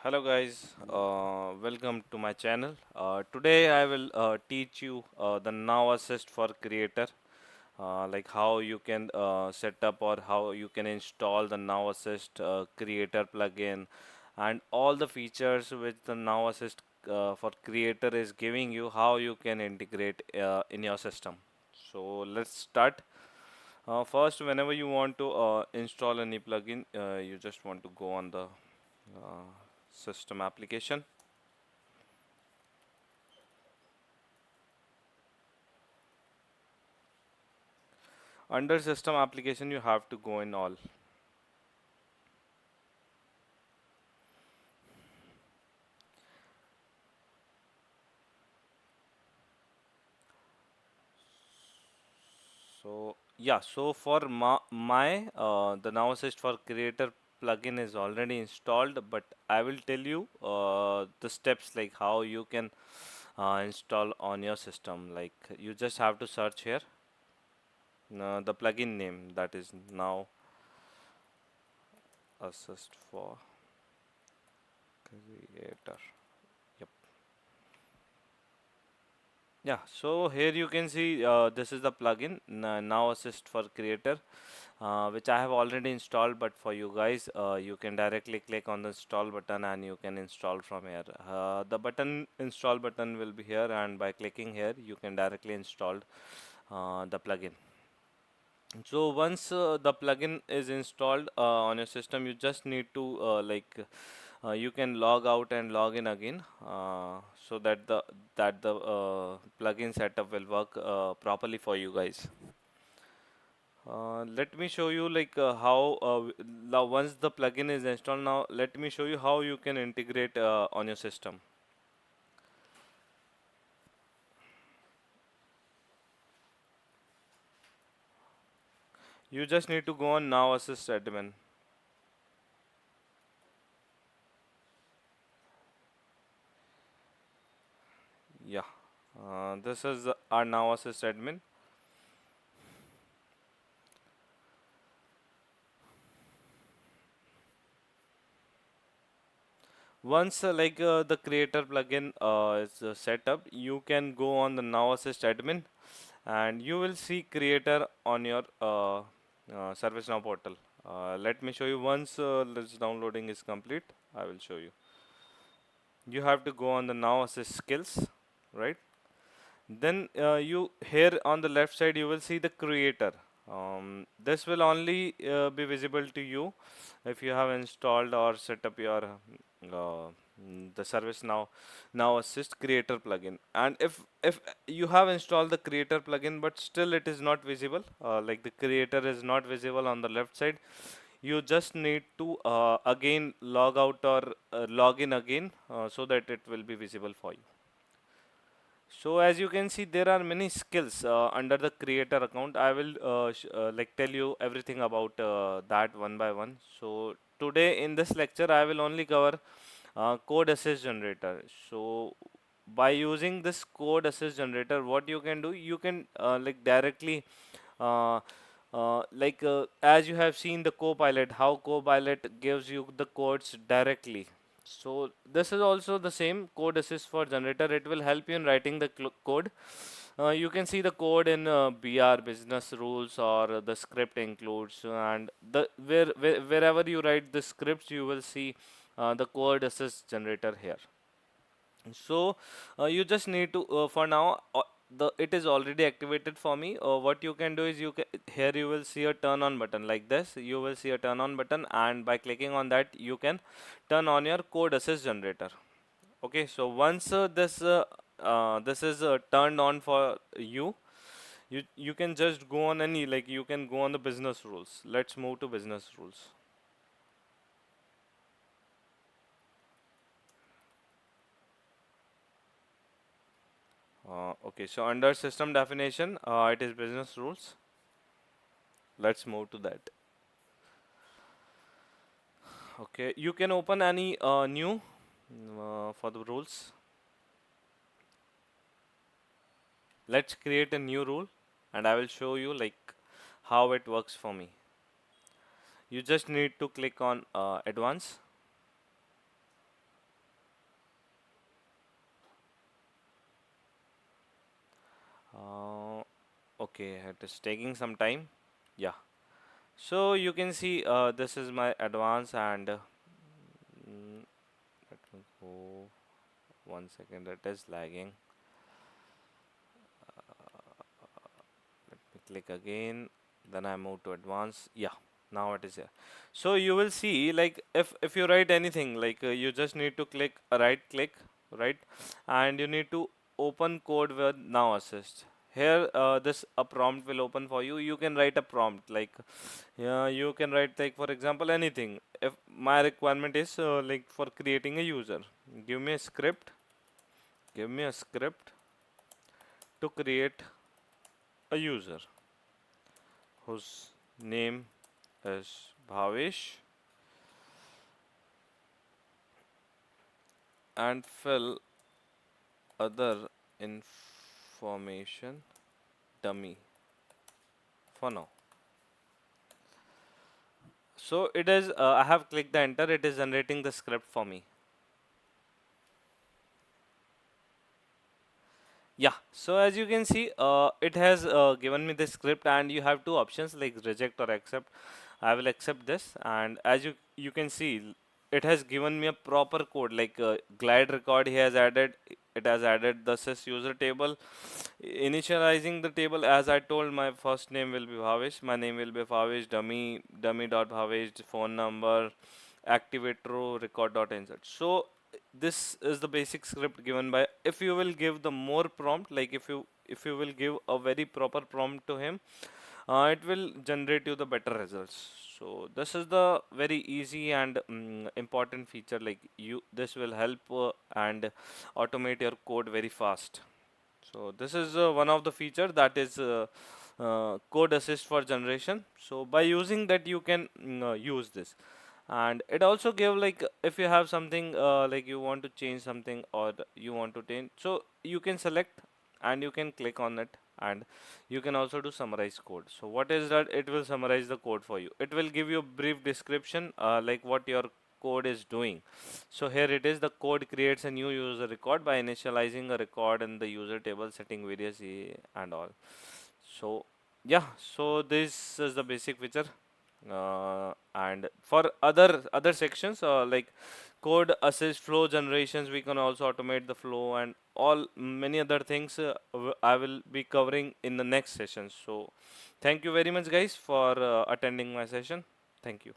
Hello guys, welcome to my channel. Today I will teach you the Now Assist for Creator, like how you can set up or how you can install the Now Assist Creator plugin and all the features which the Now Assist for Creator is giving you, how you can integrate in your system. So let's start. First, whenever you want to install any plugin, you just want to go on the system application. Under system application, you have to go in all. So yeah, so for the Now Assist for Creator plugin is already installed, but I will tell you the steps like how you can install on your system. Like you just have to search here the plugin name, that is Now Assist for Creator. Yep. Yeah, so here you can see this is the plugin Now Assist for Creator, which I have already installed. But for you guys, you can directly click on the install button and you can install from here. The button install button will be here, and by clicking here, you can directly install the plugin. So once the plugin is installed on your system, you just need to you can log out and log in again, so that the plugin setup will work properly for you guys. Let me show you how now once the plugin is installed. Now let me show you how you can integrate on your system. You just need to go on Now Assist Admin. Yeah, this is our Now Assist Admin. Once the creator plugin is set up, you can go on the Now Assist admin and you will see creator on your ServiceNow portal. Let me show you once this downloading is complete. I will show you. You have to go on the Now Assist skills, right? Then you here on the left side you will see the creator. This will only be visible to you if you have installed or set up your the ServiceNow Assist Creator plugin. And if you have installed the Creator plugin but still it is not visible, like the creator is not visible on the left side, you just need to again log out or log in again so that it will be visible for you. So as you can see, there are many skills under the creator account. I will tell you everything about that one by one. So today in this lecture, I will only cover code assist generator. So by using this code assist generator, what you can do, you can directly uh, as you have seen the Copilot, how Copilot gives you the codes directly. So this is also the same code assist for generator. It will help you in writing the code. You can see the code in BR business rules, or the script includes, and wherever you write the scripts, you will see the code assist generator here. So you just need to for now the it is already activated for me. What you can do is you can here you will see a turn on button like this. You will see a turn on button, and by clicking on that you can turn on your code assist generator. Okay, so once this is turned on for you, you can just go on any, like you can go on the business rules. Let's move to business rules. Okay, so under system definition, it is business rules. Let's move to that. Okay, you can open any new for the rules. Let's create a new rule, and I will show you like how it works for me. You just need to click on advanced. Okay, it is taking some time. Yeah. So you can see this is my advance and mm, let me go 1 second. It is lagging. Let me click again. Then I move to advanced. Yeah, now it is here. So you will see like if you write anything like you just need to click a right click, right, and you need to open code with now assist. Here this a prompt will open for you. You can write a prompt like yeah, you can write like for example anything. If my requirement is like for creating a user, give me a script. Give me a script to create a user whose name is Bhavesh and fill other information dummy for now. So it is, I have clicked the enter, it is generating the script for me. Yeah, so as you can see, it has given me the script and you have two options like reject or accept. I will accept this and as you can see, it has given me a proper code like glide record he has added. It has added the sys user table, initializing the table as I told my first name will be Bhavesh, my name will be Bhavesh, dummy dot Bhavesh, phone number, activate row, record dot insert. So this is the basic script given by if you will give the more prompt like if you will give a very proper prompt to him it will generate you the better results. So this is the very easy and important feature like you this will help and automate your code very fast. So this is one of the feature that is code assist for generation. So by using that you can use this, and it also give like if you have something like you want to change something or you want to change, so you can select and you can click on it and you can also do summarize code. So what is that? It will summarize the code for you. It will give you a brief description like what your code is doing. So here it is, the code creates a new user record by initializing a record in the user table, setting various and all. So yeah, so this is the basic feature. And for other sections like code assist flow generations, we can also automate the flow and all many other things I will be covering in the next session. So thank you very much guys for attending my session. Thank you.